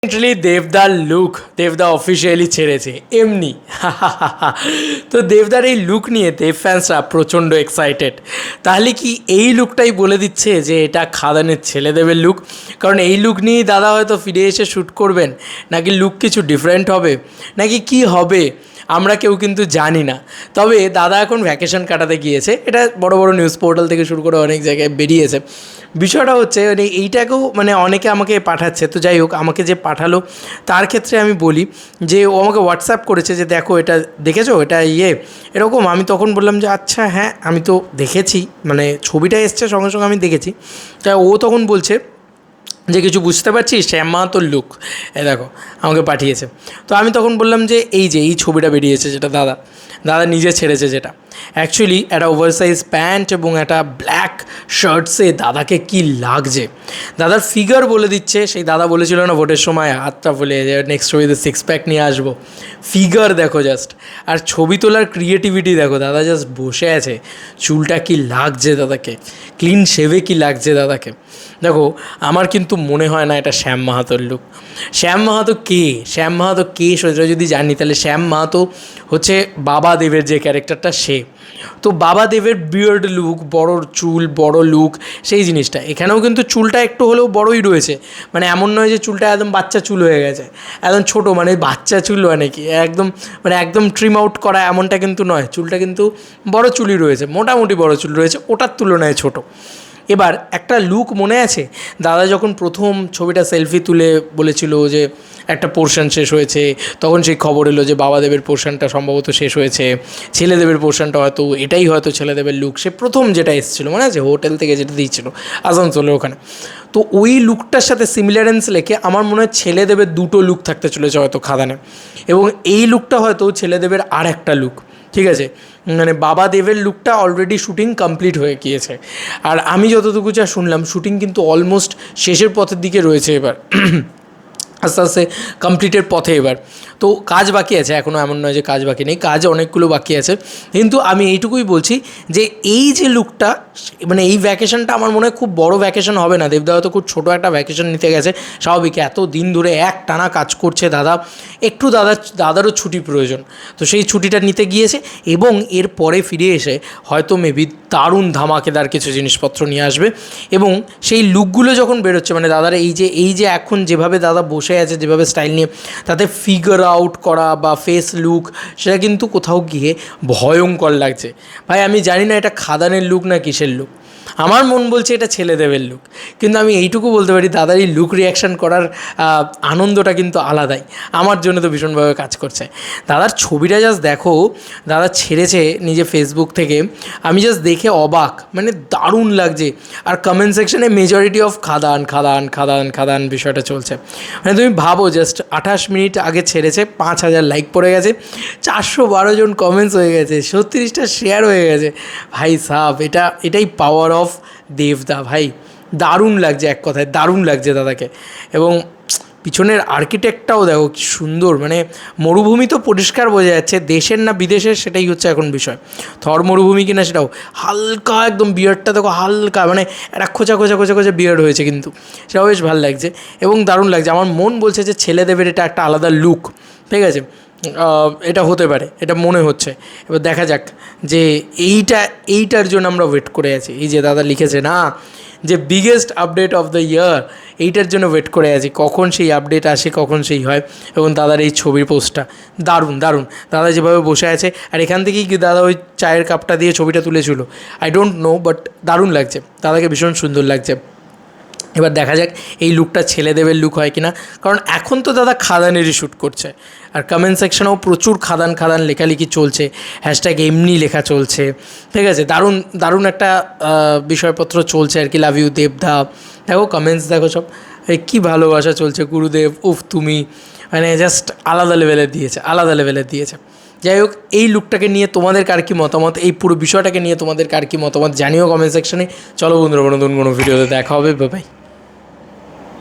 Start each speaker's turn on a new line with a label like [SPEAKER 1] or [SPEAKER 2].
[SPEAKER 1] Literally দেবদা officially ছেড়েছে এমনি তো দেবদার এই লুক নিয়ে দেব ফ্যান্সরা প্রচণ্ড এক্সাইটেড। তাহলে কি এই লুকটাই বলে দিচ্ছে যে এটা খাদানের ছেলেদেবের লুক? কারণ এই লুক নিয়েই দাদা হয়তো ফিরে এসে শ্যুট করবেন, নাকি লুক কিছু ডিফারেন্ট হবে, নাকি কি হবে আমরা কেউ কিন্তু জানি না। তবে দাদা এখন ভ্যাকেশন কাটাতে গিয়েছে, এটা বড় বড় নিউজ পোর্টাল থেকে শুরু করে অনেক জায়গায় বেরিয়েছে। বিষয়টা হচ্ছে মানে এইটাকেও মানে অনেকে আমাকে পাঠাচ্ছে, তো যাই হোক আমাকে যে পাঠালো তার ক্ষেত্রে আমি বলি যে ও আমাকে হোয়াটসঅ্যাপ করেছে যে দেখো এটা দেখেছো, এটা এরকম। আমি তখন বললাম যে আচ্ছা হ্যাঁ আমি তো দেখেছি, মানে ছবিটা এসছে সঙ্গে সঙ্গে আমি দেখেছি। তাই ও তখন বলছে যে কিছু বুঝতে পারছিস, শ্যাম মাহাতোর লুক দেখো আমাকে পাঠিয়েছে। তো আমি তখন বললাম যে এই ছবিটা বেরিয়েছে যেটা দাদা নিজে ছেড়েছে, যেটা অ্যাকচুয়ালি একটা ওভারসাইজ প্যান্ট এবং একটা ব্ল্যাক শার্টসে দাদাকে কি লাগছে, দাদার ফিগার বলে দিচ্ছে। সেই দাদা বলেছিল না ভোটের সময় হাতটা ফুলে নেক্সট ছবিতে সিক্স প্যাক নিয়ে আসবো, ফিগার দেখো জাস্ট। আর ছবি তোলার ক্রিয়েটিভিটি দেখো, দাদা জাস্ট বসে আছে, চুলটা কি লাগছে দাদাকে, ক্লিন শেভে কি লাগছে দাদাকে। দেখো আমার কিন্তু মনে হয় না এটা শ্যাম মাহাতোর লুক। শ্যাম মাহাতো কে সেটা যদি জানি তাহলে শ্যাম মাহাতো হচ্ছে বাবা দেবের যে ক্যারেক্টারটা সে। তো বাবা দেবের বিয়ার্ড লুক, বড় চুল, বড় লুক, সেই জিনিসটা এখানেও কিন্তু চুলটা একটু হলেও বড়ই রয়েছে। মানে এমন নয় যে চুলটা একদম বাচ্চা চুল হয়ে গেছে, একদম ছোটো, মানে বাচ্চা চুল মানে কি একদম ট্রিম আউট করা এমনটা কিন্তু নয়। চুলটা কিন্তু বড় চুলই রয়েছে, মোটামুটি বড় চুল রয়েছে, ওটার তুলনায় ছোটো। এবার একটা লুক মনে আছে দাদা যখন প্রথম ছবিটা সেলফি তুলে বলেছিল যে একটা পোর্শন শেষ হয়েছে, তখন সেই খবর এলো যে বাবাদেবের পোর্শনটা সম্ভবত শেষ হয়েছে, ছেলেদেবের পোর্শনটা হয়তো ছেলেদেবের লুক সে প্রথম যেটা এসেছিলো মনে আছে হোটেল থেকে যেটা দিয়েছিল আসানসোলের ওখানে। তো ওই লুকটার সাথে সিমিলারেন্স লেখে আমার মনে হয় ছেলেদেবের দুটো লুক থাকতে চলেছে হয়তো খাদানে, এবং এই লুকটা হয়তো ছেলেদেবের আর একটা লুক। ঠিক আছে, মানে বাবা দেবের লুকটা অলরেডি শ্যুটিং কমপ্লিট হয়ে গিয়েছে, আর আমি যতটুকু যা শুনলাম শ্যুটিং কিন্তু অলমোস্ট শেষের পথের দিকে রয়েছে, এবার আস্তে আস্তে কমপ্লিটের পথে। এবার তো কাজ বাকি আছে, এখনও এমন নয় যে কাজ বাকি নেই, কাজ অনেকগুলো বাকি আছে। কিন্তু আমি এইটুকুই বলছি যে এই যে লুকটা, মানে এই ভ্যাকেশনটা আমার মনে হয় খুব বড় ভ্যাকেশন হবে না, দেবদা হয়তো খুব ছোটো একটা ভ্যাকেশন নিতে গেছে। স্বাভাবিক, এত দিন ধরে এক টানা কাজ করছে দাদা, একটু দাদারও ছুটি প্রয়োজন, তো সেই ছুটিটা নিতে গিয়েছে। এবং এর পরে ফিরে এসে হয়তো মেবি দারুণ ধামাকেদার কিছু জিনিসপত্র নিয়ে আসবে। এবং সেই লুকগুলো যখন বেরোচ্ছে, মানে দাদার এই যে এখন যেভাবে দাদা বসে আছে, যেভাবে স্টাইল নিয়ে, তাতে ফিগার আউট করা বা ফেস লুক, সেটা কিন্তু কোথাও গিয়ে ভয়ঙ্কর লাগছে। ভাই আমি জানি না এটা খাদানের লুক না কিসের লুক, আমার মন বলছে এটা ছেলেদেবের লুক। কিন্তু আমি এইটুকু বলতে পারি দাদার এই লুক রিয়াকশান করার আনন্দটা কিন্তু আলাদাই, আমার জন্য তো ভীষণভাবে কাজ করছে। দাদার ছবিটা জাস্ট দেখো, দাদা ছেড়েছে নিজে ফেসবুক থেকে, আমি জাস্ট দেখে অবাক, মানে দারুণ লাগছে। আর কমেন্ট সেকশনে মেজরিটি অফ খাদান বিষয়টা চলছে। মানে তুমি ভাবো জাস্ট 28 মিনিট আগে ছেড়েছে, 5000 লাইক পড়ে গেছে, 412 জন কমেন্টস হয়ে গেছে, 36টা শেয়ার হয়ে গেছে। ভাই সাব, এটাই পাওয়ার অফ দেবদা। ভাই দারুণ লাগছে, এক কথায় দারুণ লাগছে দাদাকে। এবং পিছনের আর্কিটেক্টটাও দেখো কি সুন্দর, মানে মরুভূমি তো পরিষ্কার বোঝা যাচ্ছে, দেশের না বিদেশের সেটাই হচ্ছে এখন বিষয়। থর মরুভূমি কিনা সেটাও হালকা একদম বিয়ার্ডটা দেখো হালকা, মানে একটা খোঁচা বিয়ার্ড হয়েছে, কিন্তু সেটাও বেশ ভালো লাগছে এবং দারুণ লাগছে। আমার মন বলছে যে ছেলেদেবের এটা একটা আলাদা লুক, ঠিক আছে, এটা হতে পারে, এটা মনে হচ্ছে। এবার দেখা যাক যে এইটার জন্য আমরা ওয়েট করে আছি। এই যে দাদা লিখেছে না যে biggest update of the year, এইটার জন্য ওয়েট করে আছি, কখন সেই আপডেট আসে, কখন সেই হয়। এবং দাদার এই ছবির পোস্টটা দারুণ, দাদা যেভাবে বসে আছে, আর এখান থেকেই কি দাদা ওই চায়ের কাপটা দিয়ে ছবিটা তুলেছিল, আই ডোন্ট নো, বাট দারুণ লাগছে, দাদাকে ভীষণ সুন্দর লাগছে। এবার দেখা যাক এই লুকটা ছেলেদেবের লুক হয় কিনা, কারণ এখন তো দাদা খাদানেরই শ্যুট করছে, আর কমেন্ট সেকশনেও প্রচুর খাদান লেখালেখি চলছে, হ্যাশট্যাগ এমনি লেখা চলছে, ঠিক আছে, দারুণ একটা বিষয়পত্র চলছে আর কি। লাভ ইউ দেবদা, দেখো কমেন্টস দেখো সব, কী ভালোবাসা চলছে, গুরুদেব উফ তুমি, মানে জাস্ট আলাদা লেভেলের দিয়েছে। যাই হোক, এই লুকটাকে নিয়ে তোমাদের কার কী মতামত, এই পুরো বিষয়টাকে নিয়ে তোমাদের কার কী মতামত জানিও কমেন্ট সেকশনে। চলো বন্ধুরা, নতুন কোনো ভিডিওতে দেখা হবে, বাই।